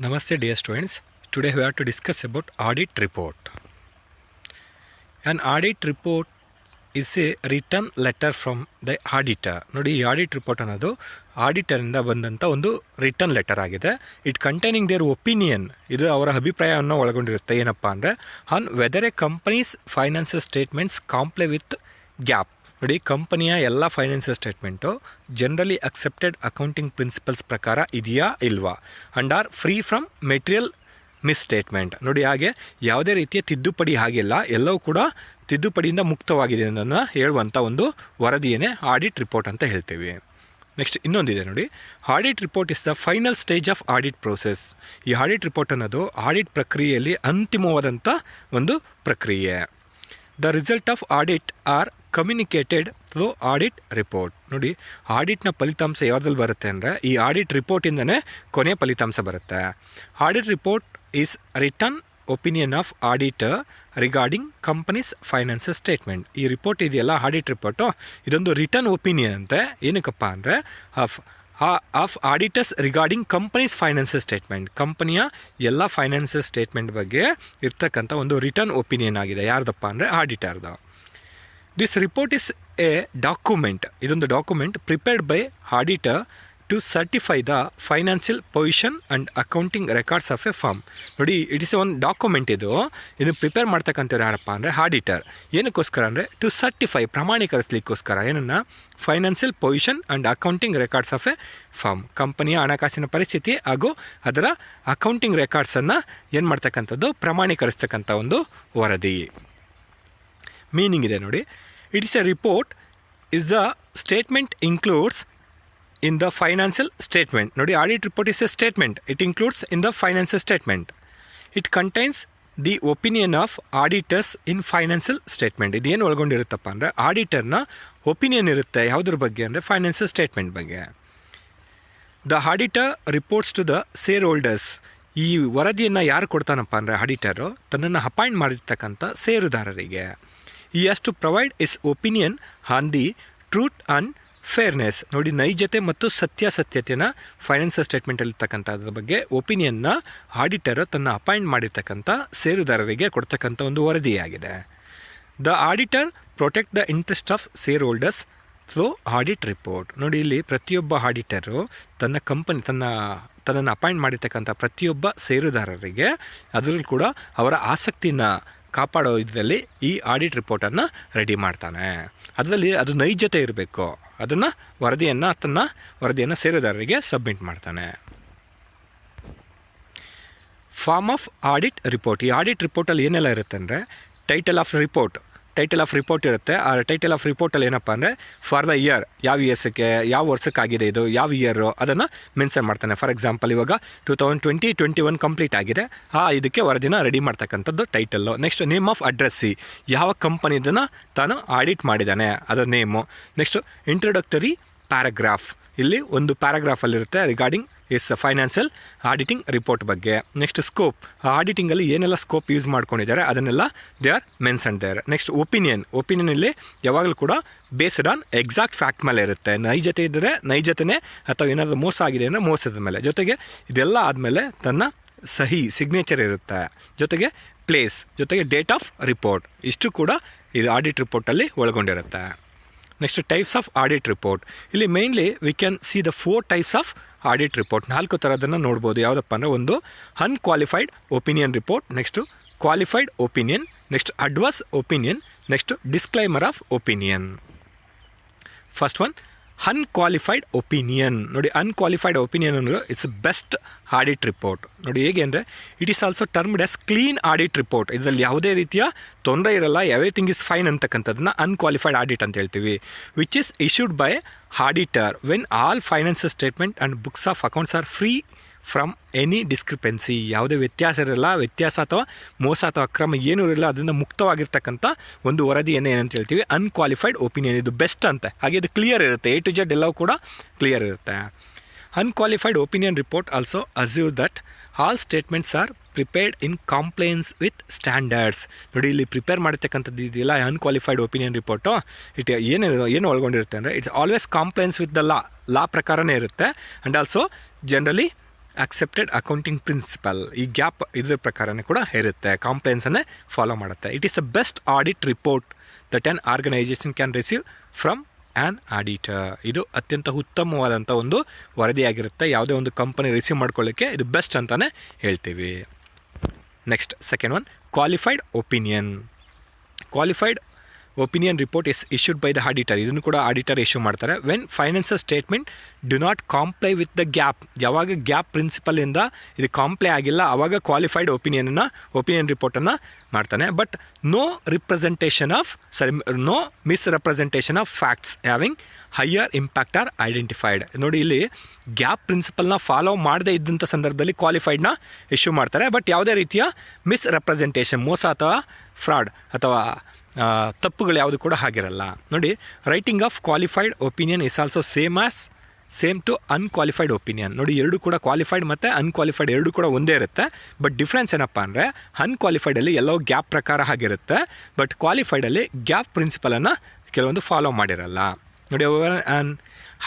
Namaste dear students. Today we have to discuss about audit report. An audit report is a written letter from the auditor. ನೋಡಿ ಈ audit report ಅನ್ನೋದು ಆಡಿಟರಿಂದ ಬಂದಂಥ ಒಂದು return letter ಆಗಿದೆ. It containing their opinion, ಇದು ಅವರ ಅಭಿಪ್ರಾಯವನ್ನು ಒಳಗೊಂಡಿರುತ್ತೆ. ಏನಪ್ಪ ಅಂದರೆ on whether a companies financial statements comply with GAAP. ನೋಡಿ, ಕಂಪನಿಯ ಎಲ್ಲ financial statement generally accepted accounting principles ಪ್ರಕಾರ ಇದೆಯಾ ಇಲ್ವಾ, and are free from material misstatement. ನೋಡಿ, ಹಾಗೆ ಯಾವುದೇ ರೀತಿಯ ತಿದ್ದುಪಡಿ ಆಗಿಲ್ಲ, ಎಲ್ಲವೂ ಕೂಡ ತಿದ್ದುಪಡಿಯಿಂದ ಮುಕ್ತವಾಗಿದೆ ಅನ್ನೋದನ್ನು ಹೇಳುವಂಥ ಒಂದು ವರದಿಯೇ ಆಡಿಟ್ ರಿಪೋರ್ಟ್ ಅಂತ ಹೇಳ್ತೀವಿ. ನೆಕ್ಸ್ಟ್ ಇನ್ನೊಂದಿದೆ ನೋಡಿ, audit report is the final stage of audit process. ಈ ಆಡಿಟ್ ರಿಪೋರ್ಟ್ ಅನ್ನೋದು ಆಡಿಟ್ ಪ್ರಕ್ರಿಯೆಯಲ್ಲಿ ಅಂತಿಮವಾದಂಥ ಒಂದು ಪ್ರಕ್ರಿಯೆ. The result of audit are communicated through audit report. ನೋಡಿ, ಆಡಿಟ್ನ ಫಲಿತಾಂಶ ಯಾವುದ್ರಲ್ಲಿ ಬರುತ್ತೆ ಅಂದರೆ ಈ ಆಡಿಟ್ ರಿಪೋರ್ಟಿಂದನೇ ಕೊನೆಯ ಫಲಿತಾಂಶ ಬರುತ್ತೆ. Audit report is return opinion of auditor regarding companies financial statement. ಈ ರಿಪೋರ್ಟ್ ಇದೆಯಲ್ಲ, ಆಡಿಟ್ ರಿಪೋರ್ಟು, ಇದೊಂದು ರಿಟರ್ನ್ ಒಪಿನಿಯನ್ ಅಂತೆ. ಏನಕ್ಕಪ್ಪ ಅಂದರೆ of auditors regarding companies financial statement. ಕಂಪನಿಯ ಎಲ್ಲ ಫೈನಾನ್ಷಿಯಲ್ ಸ್ಟೇಟ್ಮೆಂಟ್ ಬಗ್ಗೆ ಇರ್ತಕ್ಕಂಥ ಒಂದು ರಿಟರ್ನ್ ಒಪಿನಿಯನ್ ಆಗಿದೆ. ಯಾರ್ದಪ್ಪ ಅಂದರೆ ಆಡಿಟರ್ದು. This report is a document. ಇದೊಂದು document prepared by auditor to certify the financial position and accounting records of a firm. ನೋಡಿ, ಇಟ್ ಇಸ್ ಒಂದು ಡಾಕ್ಯುಮೆಂಟ್. ಇದನ್ನು ಪ್ರಿಪೇರ್ ಮಾಡ್ತಕ್ಕಂಥವ್ರು ಯಾರಪ್ಪ ಅಂದರೆ ಆಡಿಟರ್. ಏನಕ್ಕೋಸ್ಕರ ಅಂದರೆ ಟು ಸರ್ಟಿಫೈ, ಪ್ರಮಾಣೀಕರಿಸಲಿಕ್ಕೋಸ್ಕರ ಏನನ್ನು, financial position and accounting records of a firm. ಕಂಪನಿಯ ಹಣಕಾಸಿನ ಪರಿಸ್ಥಿತಿ ಹಾಗೂ ಅದರ ಅಕೌಂಟಿಂಗ್ ರೆಕಾರ್ಡ್ಸನ್ನು ಏನು ಮಾಡ್ತಕ್ಕಂಥದ್ದು, ಪ್ರಮಾಣೀಕರಿಸ್ತಕ್ಕಂಥ ಒಂದು ವರದಿ. ಮೀನಿಂಗ್ ಇದೆ ನೋಡಿ, it is A report is the statement includes in the financial statement. ನೋಡಿ, audit report is a statement. It includes in the financial statement. It contains the opinion of auditors in financial statement. ಇದು ಏನು ಒಳಗೊಂಡಿರುತ್ತಪ್ಪ ಅಂದರೆ ಆಡಿಟರ್ನ opinion ಇರುತ್ತೆ. ಯಾವುದ್ರ ಬಗ್ಗೆ ಅಂದರೆ financial statement ಬಗ್ಗೆ. The auditor reports to the shareholders. ಈ ವರದಿಯನ್ನು ಯಾರು ಕೊಡ್ತಾನಪ್ಪ ಅಂದರೆ ಆಡಿಟರು ತನ್ನನ್ನು ಅಪಾಯಿಂಟ್ ಮಾಡಿರ್ತಕ್ಕಂಥ ಷೇರುದಾರರಿಗೆ. ಈ has to provide is opinion on the truth and fairness. ನೋಡಿ, ನೈಜತೆ ಮತ್ತು ಸತ್ಯಾಸತ್ಯತೆಯನ್ನು ಫೈನಾನ್ಷಿಯಲ್ ಸ್ಟೇಟ್ಮೆಂಟಲ್ಲಿರ್ತಕ್ಕಂಥದ್ರ ಬಗ್ಗೆ ಒಪಿನಿಯನ್ನ ಆಡಿಟರ್ ತನ್ನ ಅಪಾಯಿಂಟ್ ಮಾಡಿರ್ತಕ್ಕಂಥ ಷೇರುದಾರರಿಗೆ ಕೊಡ್ತಕ್ಕಂಥ ಒಂದು ವರದಿಯಾಗಿದೆ. The auditor protect the interest of share holders through audit report. ನೋಡಿ, ಇಲ್ಲಿ ಪ್ರತಿಯೊಬ್ಬ ಆಡಿಟರು ತನ್ನ ಕಂಪನಿ ತನ್ನನ್ನು ಅಪಾಯಿಂಟ್ ಮಾಡಿರ್ತಕ್ಕಂಥ ಪ್ರತಿಯೊಬ್ಬ ಷೇರುದಾರರಿಗೆ ಅದರಲ್ಲೂ ಕೂಡ ಅವರ ಆಸಕ್ತಿನ ಕಾಪಾಡೋ ಇದರಲ್ಲಿ ಈ ಆಡಿಟ್ ರಿಪೋರ್ಟನ್ನು ರೆಡಿ ಮಾಡ್ತಾನೆ. ಅದರಲ್ಲಿ ಅದು ನೈಜತೆ ಇರಬೇಕು. ಅದನ್ನು ವರದಿಯನ್ನು ಷೇರುದಾರರಿಗೆ ಸಬ್ಮಿಟ್ ಮಾಡ್ತಾನೆ. Form of audit report. ಈ ಆಡಿಟ್ ರಿಪೋರ್ಟಲ್ಲಿ ಏನೆಲ್ಲ ಇರುತ್ತೆ ಅಂದರೆ ಟೈಟಲ್ ಆಫ್ ರಿಪೋರ್ಟ್ ಇರುತ್ತೆ. ಆ ಟೈಟಲ್ ಆಫ್ ರಿಪೋರ್ಟಲ್ಲಿ ಏನಪ್ಪ ಅಂದರೆ ಫಾರ್ ದ ಇಯರ್, ಯಾವ ವರ್ಷಕ್ಕಾಗಿದೆ ಇದು, ಯಾವ ಇಯರು, ಅದನ್ನು ಮೆನ್ಷನ್ ಮಾಡ್ತಾನೆ. ಫಾರ್ ಎಕ್ಸಾಂಪಲ್, ಇವಾಗ 2020-21 ಕಂಪ್ಲೀಟ್ ಆಗಿದೆ, ಇದಕ್ಕೆ ವರದಿನ ರೆಡಿ ಮಾಡ್ತಕ್ಕಂಥದ್ದು ಟೈಟಲ್ಲು. ನೆಕ್ಸ್ಟ್ ನೇಮ್ ಆಫ್ ಅಡ್ರೆಸ್ಸಿ, ಯಾವ ಕಂಪನಿದನ್ನು ತಾನು ಆಡಿಟ್ ಮಾಡಿದ್ದಾನೆ ಅದರ ನೇಮು. ನೆಕ್ಸ್ಟ್ ಇಂಟ್ರೊಡಕ್ಟರಿ ಪ್ಯಾರಾಗ್ರಾಫ್, ಇಲ್ಲಿ ಒಂದು ಪ್ಯಾರಾಗ್ರಾಫಲ್ಲಿರುತ್ತೆ regarding is financial auditing report ಬಗ್ಗೆ. ನೆಕ್ಸ್ಟ್ ಸ್ಕೋಪ್, ಆಡಿಟಿಂಗಲ್ಲಿ ಏನೆಲ್ಲ ಸ್ಕೋಪ್ ಯೂಸ್ ಮಾಡ್ಕೊಂಡಿದ್ದಾರೆ ಅದನ್ನೆಲ್ಲ they are mention there. Next ಒಪಿನಿಯನಲ್ಲಿ ಯಾವಾಗಲೂ ಕೂಡ ಬೇಸ್ಡ್ ಆನ್ ಎಕ್ಸಾಕ್ಟ್ ಫ್ಯಾಕ್ಟ್ ಮೇಲೆ ಇರುತ್ತೆ. ನೈಜತೆ ಇದ್ದರೆ ನೈಜತೆನೇ, ಅಥವಾ ಏನಾದರೂ ಮೋಸ ಆಗಿದೆ ಅಂದರೆ ಮೋಸದ ಮೇಲೆ. ಜೊತೆಗೆ ಇದೆಲ್ಲ ಆದಮೇಲೆ ತನ್ನ ಸಹಿ ಸಿಗ್ನೇಚರ್ ಇರುತ್ತೆ. ಜೊತೆಗೆ ಪ್ಲೇಸ್, ಜೊತೆಗೆ ಡೇಟ್ ಆಫ್ ರಿಪೋರ್ಟ್, ಇಷ್ಟು ಕೂಡ ಇದು ಆಡಿಟ್ ರಿಪೋರ್ಟಲ್ಲಿ ಒಳಗೊಂಡಿರುತ್ತೆ. Next types of audit report. ಇಲ್ಲಿ mainly we can see the 4 types of audit report. 4 ಥರದನ್ನು ನೋಡ್ಬೋದು. ಯಾವುದಪ್ಪ ಅಂದರೆ ಒಂದು unqualified opinion report, next qualified opinion, next adverse opinion, next disclaimer of opinion. First one unqualified opinion. ನೋಡಿ, unqualified opinion ಅಂದರೆ it's best audit report. ನೋಡಿ, ಹೇಗೆ ಅಂದರೆ it is also termed as clean audit report. ಇದರಲ್ಲಿ ಯಾವುದೇ ರೀತಿಯ ತೊಂದರೆ ಇರಲ್ಲ, ಎವ್ರಿಥಿಂಗ್ ಇಸ್ ಫೈನ್ ಅಂತಕ್ಕಂಥದ್ದನ್ನ ಅನ್ಕ್ವಾಲಿಫೈಡ್ ಆಡಿಟ್ ಅಂತ ಹೇಳ್ತೀವಿ. Which is issued by auditor when all financial statement and books of accounts R free from any discrepancy. ಯಾವುದೇ ವ್ಯತ್ಯಾಸ ಇರಲ್ಲ, ವ್ಯತ್ಯಾಸ ಅಥವಾ ಮೋಸ ಅಥವಾ ಅಕ್ರಮ ಏನೂ ಇರಲ್ಲ, ಅದರಿಂದ ಮುಕ್ತವಾಗಿರ್ತಕ್ಕಂಥ ಒಂದು ವರದಿಯನ್ನು ಏನಂತ ಹೇಳ್ತೀವಿ, ಅನ್ಕ್ವಾಲಿಫೈಡ್ ಒಪಿನಿಯನ್. ಇದು ಬೆಸ್ಟ್ ಅಂತ. ಹಾಗೆ ಇದು ಕ್ಲಿಯರ್ ಇರುತ್ತೆ, A to Z ಎಲ್ಲವೂ ಕೂಡ ಕ್ಲಿಯರ್ ಇರುತ್ತೆ. Unqualified opinion report also assure that all statements are prepared in compliance with standards. ನೋಡಿ, ಇಲ್ಲಿ ಪ್ರಿಪೇರ್ ಮಾಡಿರ್ತಕ್ಕಂಥದ್ದು ಇದೆಯಲ್ಲ ಅನ್ಕ್ವಾಲಿಫೈಡ್ ಒಪಿನಿಯನ್ ರಿಪೋರ್ಟು, ಏನು ಒಳಗೊಂಡಿರುತ್ತೆ ಅಂದರೆ it's always compliance with the law ಪ್ರಕಾರನೇ ಇರುತ್ತೆ. And also generally accepted accounting principle, ಈ ಗ್ಯಾಪ್ ಇದ್ರ ಪ್ರಕಾರನೇ ಕೂಡ ಇರುತ್ತೆ, ಕಾಂಪ್ಲೈನ್ಸನ್ನೇ ಫಾಲೋ ಮಾಡುತ್ತೆ. It is the best audit report that an organisation can receive from an auditor. ಇದು ಅತ್ಯಂತ ಉತ್ತಮವಾದಂಥ ಒಂದು ವರದಿಯಾಗಿರುತ್ತೆ. ಯಾವುದೇ ಒಂದು ಕಂಪನಿ ರಿಸೀವ್ ಮಾಡ್ಕೊಳ್ಳಿಕ್ಕೆ ಇದು ಬೆಸ್ಟ್ ಅಂತಲೇ ಹೇಳ್ತೀವಿ. Next second one, qualified opinion. Qualified opinion report is issued by the auditor. ಇದನ್ನು ಕೂಡ ಆಡಿಟರ್ ಇಶ್ಯೂ ಮಾಡ್ತಾರೆ. When financial statement do not comply with the GAAP. ಯಾವಾಗ ಗ್ಯಾಪ್ ಪ್ರಿನ್ಸಿಪಲಿಂದ ಇದು ಕಾಂಪ್ಲೈ ಆಗಿಲ್ಲ ಆವಾಗ ಕ್ವಾಲಿಫೈಡ್ ಒಪಿನಿಯನ್ ರಿಪೋರ್ಟನ್ನು ಮಾಡ್ತಾನೆ. But no misrepresentation of facts having higher impact are identified. ನೋಡಿ, ಇಲ್ಲಿ ಗ್ಯಾಪ್ ಪ್ರಿನ್ಸಿಪಲ್ನ ಫಾಲೋ ಮಾಡದೇ ಇದ್ದಂಥ ಸಂದರ್ಭದಲ್ಲಿ ಕ್ವಾಲಿಫೈಡ್ನ ಇಶ್ಯೂ ಮಾಡ್ತಾರೆ. ಬಟ್ ಯಾವುದೇ ರೀತಿಯ ಮಿಸ್ರೆಪ್ರೆಸೆಂಟೇಷನ್, ಮೋಸ ಅಥವಾ ಫ್ರಾಡ್ ಅಥವಾ ತಪ್ಪುಗಳು ಯಾವುದು ಕೂಡ ಆಗಿರಲ್ಲ. ನೋಡಿ, writing of qualified opinion is also same to unqualified opinion. ನೋಡಿ, ಎರಡು ಕೂಡ ಕ್ವಾಲಿಫೈಡ್ ಮತ್ತು ಅನ್ಕ್ವಾಲಿಫೈಡ್ ಎರಡು ಕೂಡ ಒಂದೇ ಇರುತ್ತೆ. ಬಟ್ ಡಿಫ್ರೆನ್ಸ್ ಏನಪ್ಪ ಅಂದರೆ, ಅನ್ಕ್ವಾಲಿಫೈಡಲ್ಲಿ ಎಲ್ಲೋ ಗ್ಯಾಪ್ ಪ್ರಕಾರ ಆಗಿರುತ್ತೆ. ಬಟ್ ಕ್ವಾಲಿಫೈಡಲ್ಲಿ ಗ್ಯಾಪ್ ಪ್ರಿನ್ಸಿಪಲನ್ನು ಕೆಲವೊಂದು ಫಾಲೋ ಮಾಡಿರಲ್ಲ. ನೋಡಿ, an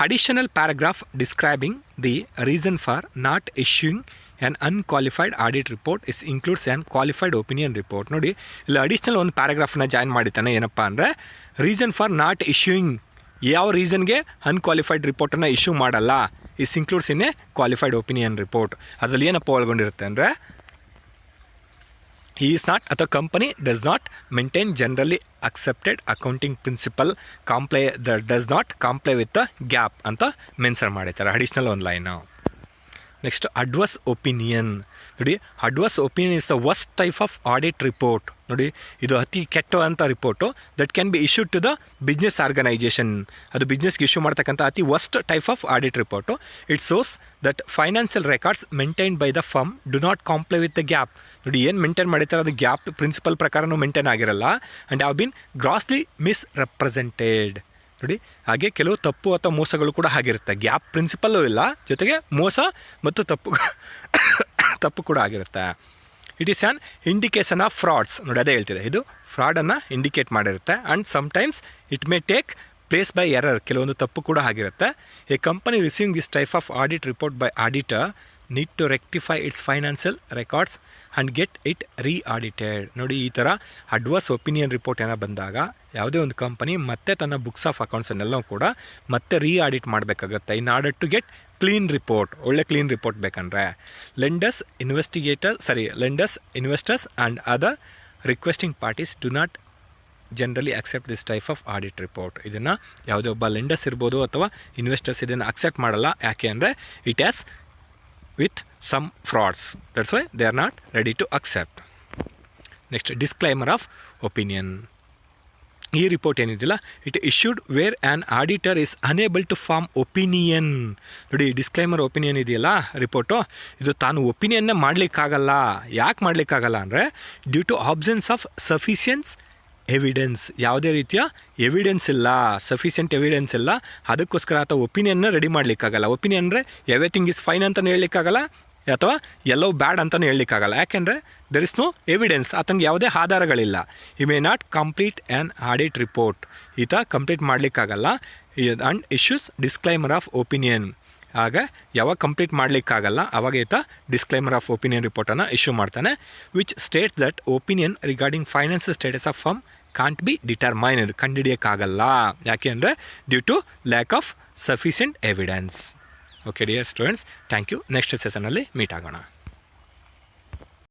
additional paragraph describing the reason for not issuing an unqualified audit report is includes an qualified opinion report. ನೋಡಿ, ಇಲ್ಲಿ ಅಡಿಷ್ನಲ್ ಒಂದು ಪ್ಯಾರಾಗ್ರಾಫ್ನ ಜಾಯಿನ್ ಮಾಡಿದ್ದಾನೆ. ಏನಪ್ಪ ಅಂದರೆ, ರೀಸನ್ ಫಾರ್ ನಾಟ್ ಇಶ್ಯೂಯಿಂಗ್, ಯಾವ ರೀಸನ್ಗೆ ಅನ್ಕ್ವಾಲಿಫೈಡ್ ರಿಪೋರ್ಟನ್ನು ಇಶ್ಯೂ ಮಾಡಲ್ಲ, is includes in a qualified opinion report. ಅದರಲ್ಲಿ ಏನಪ್ಪ ಒಳಗೊಂಡಿರುತ್ತೆ ಅಂದರೆ, he is not ಅಥವಾ company does not maintain generally accepted accounting principle does not comply with the GAAP ಅಂತ ಮೆನ್ಷನ್ ಮಾಡಿದ್ದಾರೆ. ಅಡಿಷ್ನಲ್ ಒಂದು ಲೈನು. Next, adverse opinion. ನೋಡಿ, adverse opinion is the worst type of audit report. ನೋಡಿ, ಇದು ಅತಿ ಕೆಟ್ಟಂಥ report that can be issued to the business organisation. ಅದು ಬಿಸ್ನೆಸ್ಗೆ ಇಶ್ಯೂ ಮಾಡ್ತಕ್ಕಂಥ ಅತಿ worst type of audit report. It shows that financial records maintain by the firm do not comply with the GAAP. ನೋಡಿ, ಏನು ಮೇಂಟೈನ್ ಮಾಡಿರ್ತಾರೆ ಅದು GAAP principle ಪ್ರಕಾರನೂ maintain ಆಗಿರಲ್ಲ. And have been grossly misrepresented. ನೋಡಿ, ಹಾಗೆ ಕೆಲವು ತಪ್ಪು ಅಥವಾ ಮೋಸಗಳು ಕೂಡ ಆಗಿರುತ್ತೆ. ಗ್ಯಾಪ್ ಪ್ರಿನ್ಸಿಪಲ್ಲೂ ಇಲ್ಲ, ಜೊತೆಗೆ ಮೋಸ ಮತ್ತು ತಪ್ಪು ಕೂಡ ಆಗಿರುತ್ತೆ. It is an indication of frauds. ನೋಡಿ, ಅದೇ ಹೇಳ್ತಿದೆ, ಇದು ಫ್ರಾಡನ್ನು ಇಂಡಿಕೇಟ್ ಮಾಡಿರುತ್ತೆ. And sometimes it may take place by error. ಕೆಲವೊಂದು ತಪ್ಪು ಕೂಡ ಆಗಿರುತ್ತೆ. A company receiving this type of audit report by auditor need to rectify its financial records and get it reaudited. ನೋಡಿ, ಈ ಥರ ಅಡ್ವರ್ಸ್ ಒಪಿನಿಯನ್ ರಿಪೋರ್ಟ್ ಏನೋ ಬಂದಾಗ ಯಾವುದೇ ಒಂದು ಕಂಪನಿ ಮತ್ತೆ ತನ್ನ ಬುಕ್ಸ್ ಆಫ್ ಅಕೌಂಟ್ಸನ್ನೆಲ್ಲವೂ ಕೂಡ ಮತ್ತೆ ರೀಆಡಿಟ್ ಮಾಡಬೇಕಾಗುತ್ತೆ. In order to get clean report. ಒಳ್ಳೆ ಕ್ಲೀನ್ ರಿಪೋರ್ಟ್ ಬೇಕಂದರೆ lenders, investors and other requesting parties do not generally accept this type of audit report. ಇದನ್ನು ಯಾವುದೇ ಒಬ್ಬ ಲೆಂಡರ್ಸ್ ಇರ್ಬೋದು ಅಥವಾ ಇನ್ವೆಸ್ಟರ್ಸ್ ಇದನ್ನು ಅಕ್ಸೆಪ್ಟ್ ಮಾಡಲ್ಲ. ಯಾಕೆ ಅಂದರೆ it has with some frauds. That's why they are not ready to accept. Next, disclaimer of opinion. ಈ ರಿಪೋರ್ಟ್ ಏನಿದೆಯಲ್ಲ, it issued where an auditor is unable to form opinion. ನೋಡಿ, disclaimer opinion ಇದೆಯಲ್ಲ report, ಇದು ತಾನು ಒಪಿನಿಯನ್ನೇ ಮಾಡಲಿಕ್ಕಾಗಲ್ಲ. ಯಾಕೆ ಮಾಡಲಿಕ್ಕಾಗಲ್ಲ ಅಂದರೆ, due to absence of sufficiency evidence. ಯಾವುದೇ ರೀತಿಯ ಎವಿಡೆನ್ಸ್ ಇಲ್ಲ, ಸಫಿಷಿಯೆಂಟ್ ಎವಿಡೆನ್ಸ್ ಇಲ್ಲ, ಅದಕ್ಕೋಸ್ಕರ ಆತ ಒಪಿನಿಯನ್ನ ರೆಡಿ ಮಾಡಲಿಕ್ಕಾಗಲ್ಲ. ಒಪಿನಿಯನ್ ಅಂದರೆ ಎವ್ರಿಥಿಂಗ್ ಇಸ್ ಫೈನ್ ಅಂತಲೂ ಹೇಳಲಿಕ್ಕಾಗಲ್ಲ ಅಥವಾ ಎಲ್ಲವೂ ಬ್ಯಾಡ್ ಅಂತಲೂ ಹೇಳಲಿಕ್ಕಾಗಲ್ಲ. ಯಾಕೆಂದರೆ ದೆರ್ ಇಸ್ ನೋ ಎವಿಡೆನ್ಸ್, ಆತನಿಗೆ ಯಾವುದೇ ಆಧಾರಗಳಿಲ್ಲ. ಈ may not complete an audit report. ಈತ ಕಂಪ್ಲೀಟ್ ಮಾಡಲಿಕ್ಕಾಗಲ್ಲ. And issues disclaimer of opinion. ಆಗ ಯಾವಾಗ ಕಂಪ್ಲೀಟ್ ಮಾಡಲಿಕ್ಕಾಗಲ್ಲ ಆವಾಗ ಈತ ಡಿಸ್ಕ್ಲೈಮರ್ ಆಫ್ ಒಪಿನಿಯನ್ ರಿಪೋರ್ಟನ್ನು ಇಶ್ಯೂ ಮಾಡ್ತಾನೆ. Which states that opinion regarding financial status of firm can't be determined. ಕಂಡುಹಿಡಿಯೋಕ್ಕಾಗಲ್ಲ. ಯಾಕೆ ಅಂದರೆ due to lack of sufficient evidence. Okay dear students, thank you. Next ಸೆಷನಲ್ಲಿ ಮೀಟ್ ಆಗೋಣ.